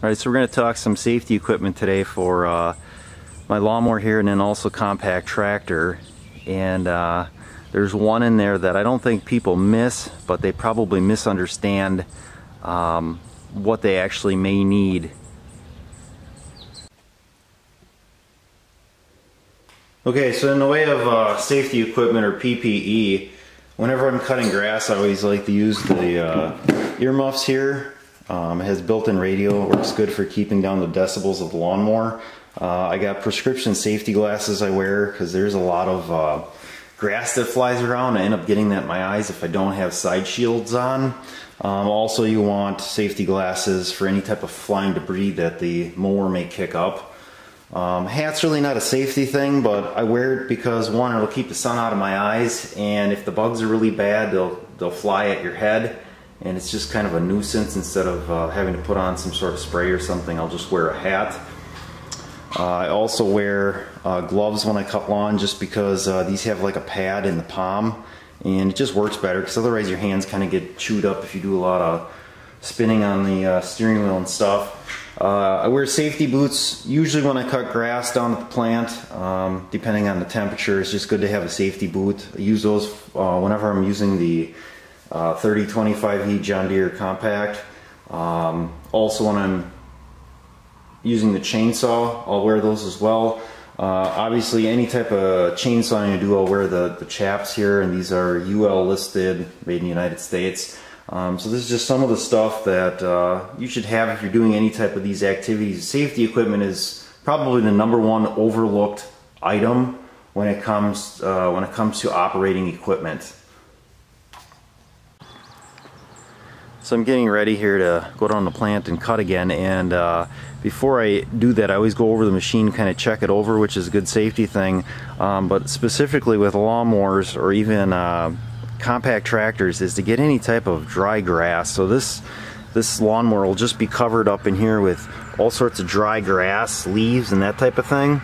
Alright, so we're going to talk some safety equipment today for my lawnmower here and then also compact tractor. And there's one in there that I don't think people miss, but they probably misunderstand what they actually may need. Okay, so in the way of safety equipment or PPE, whenever I'm cutting grass I always like to use the earmuffs here. It has built-in radio, works good for keeping down the decibels of the lawnmower. I got prescription safety glasses I wear because there's a lot of grass that flies around. I end up getting that in my eyes if I don't have side shields on. Also, you want safety glasses for any type of flying debris that the mower may kick up. Hat's really not a safety thing, but I wear it because one, it'll keep the sun out of my eyes, and if the bugs are really bad, they'll fly at your head. And it's just kind of a nuisance. Instead of having to put on some sort of spray or something, I'll just wear a hat. I also wear gloves when I cut lawn, just because these have like a pad in the palm, and it just works better because otherwise your hands kind of get chewed up if you do a lot of spinning on the steering wheel and stuff. I wear safety boots usually when I cut grass down at the plant, depending on the temperature. It's just good to have a safety boot. I use those whenever I'm using the 3025E John Deere compact. Also when I'm using the chainsaw, I'll wear those as well. Obviously any type of chainsaw I do, I'll wear the chaps here, and these are UL listed, made in the United States. So this is just some of the stuff that you should have if you're doing any type of these activities. Safety equipment is probably the #1 overlooked item when it comes to operating equipment. So I'm getting ready here to go down the plant and cut again, and before I do that I always go over the machine, kind of check it over, which is a good safety thing. But specifically with lawnmowers or even compact tractors, is to get any type of dry grass. So this lawnmower will just be covered up in here with all sorts of dry grass, leaves, and that type of thing.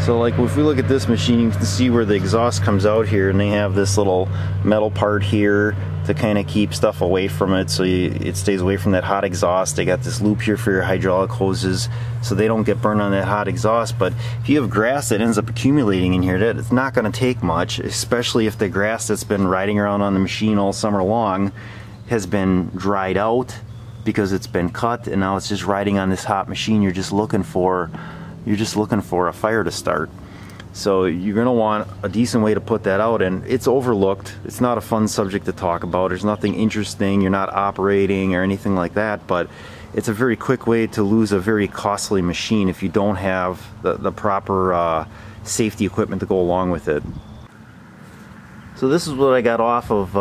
So like if we look at this machine, you can see where the exhaust comes out here, and they have this little metal part here to kind of keep stuff away from it, so it stays away from that hot exhaust. They got this loop here for your hydraulic hoses so they don't get burned on that hot exhaust. But if you have grass that ends up accumulating in here, it's not going to take much, especially if the grass that's been riding around on the machine all summer long has been dried out because it's been cut, and now it's just riding on this hot machine. You're just looking for a fire to start. So you're going to want a decent way to put that out, and it's overlooked. It's not a fun subject to talk about. There's nothing interesting. You're not operating or anything like that, but it's a very quick way to lose a very costly machine if you don't have the proper safety equipment to go along with it. So this is what I got off of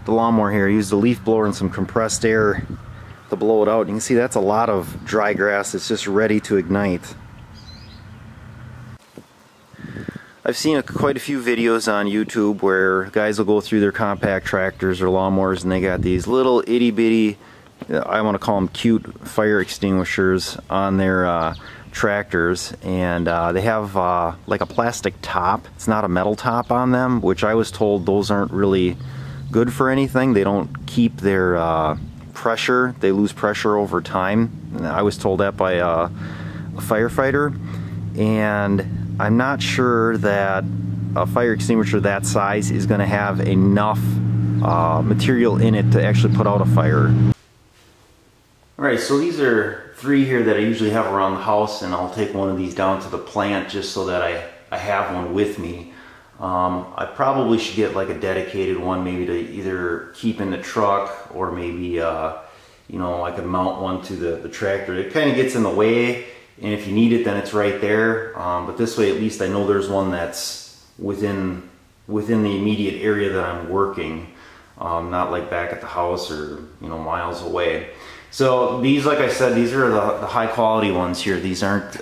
the lawnmower here. I used a leaf blower and some compressed air to blow it out. You can see that's a lot of dry grass. It's just ready to ignite. I've seen quite a few videos on YouTube where guys will go through their compact tractors or lawnmowers, and they got these little itty bitty, I want to call them cute, fire extinguishers on their tractors, and they have like a plastic top. It's not a metal top on them, which I was told those aren't really good for anything. They don't keep their pressure. They lose pressure over time. And I was told that by a firefighter, and I'm not sure that a fire extinguisher that size is going to have enough material in it to actually put out a fire. Alright, so these are 3 here that I usually have around the house, and I'll take one of these down to the plant just so that I have one with me. I probably should get like a dedicated one, maybe to either keep in the truck, or maybe you know, I could mount one to the tractor. It kind of gets in the way, and if you need it, then it's right there. But this way, at least I know there's one that's within the immediate area that I'm working, not like back at the house or, you know, miles away. So these, like I said, these are the high quality ones here. These aren't,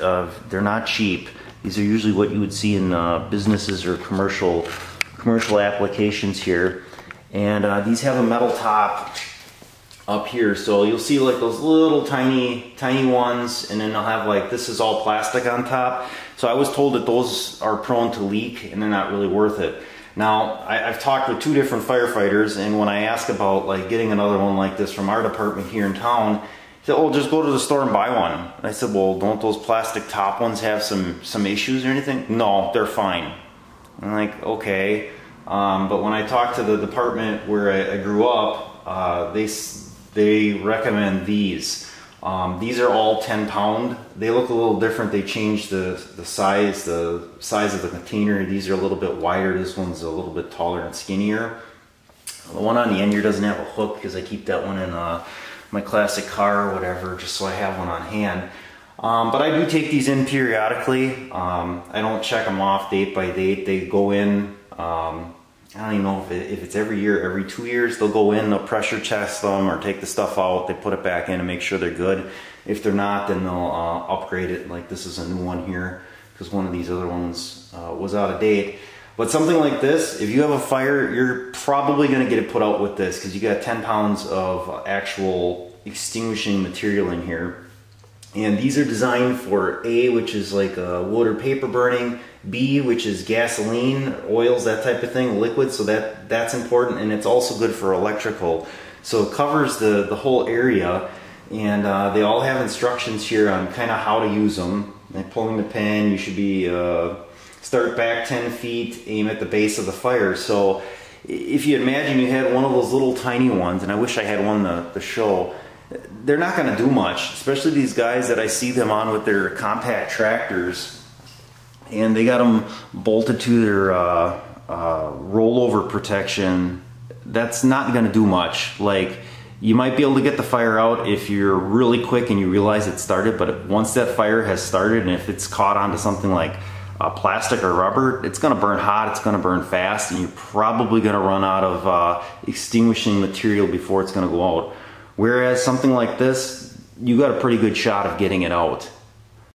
they're not cheap. These are usually what you would see in businesses or commercial applications here. And these have a metal top up here, so you'll see like those little tiny ones, and then they'll have like, this is all plastic on top. So I was told that those are prone to leak and they're not really worth it. Now, I've talked with 2 different firefighters, and when I ask about like getting another one like this from our department here in town, they said, "Oh, just go to the store and buy one." And I said, "Well, don't those plastic top ones have some issues or anything?" "No, they're fine." I'm like, okay. But when I talked to the department where I grew up, they recommend these. These are all 10-pound. They look a little different. They changed the size of the container. These are a little bit wider. This one's a little bit taller and skinnier. The one on the end here doesn't have a hook because I keep that one in my classic car or whatever, just so I have one on hand. But I do take these in periodically. I don't check them off date by date. They go in, I don't even know if it's every year, every 2 years. They'll go in, they'll pressure test them or take the stuff out. They put it back in and make sure they're good. If they're not, then they'll upgrade it. Like this is a new one here because one of these other ones was out of date. But something like this, if you have a fire, you're probably going to get it put out with this because you got 10 pounds of actual extinguishing material in here. And these are designed for A, which is like wood or paper burning, B, which is gasoline, oils, that type of thing, liquid, so that's important, and it's also good for electrical. So it covers the whole area, and they all have instructions here on kind of how to use them. And pulling the pin, you should be start back 10 feet, aim at the base of the fire. So if you imagine you had one of those little tiny ones, and I wish I had one to show, they're not going to do much, especially these guys that I see them on with their compact tractors, and they got them bolted to their rollover protection. That's not going to do much. Like, you might be able to get the fire out if you're really quick and you realize it started, but once that fire has started, and if it's caught onto something like plastic or rubber, it's going to burn hot, it's going to burn fast, and you're probably going to run out of extinguishing material before it's going to go out. Whereas something like this, you got a pretty good shot of getting it out.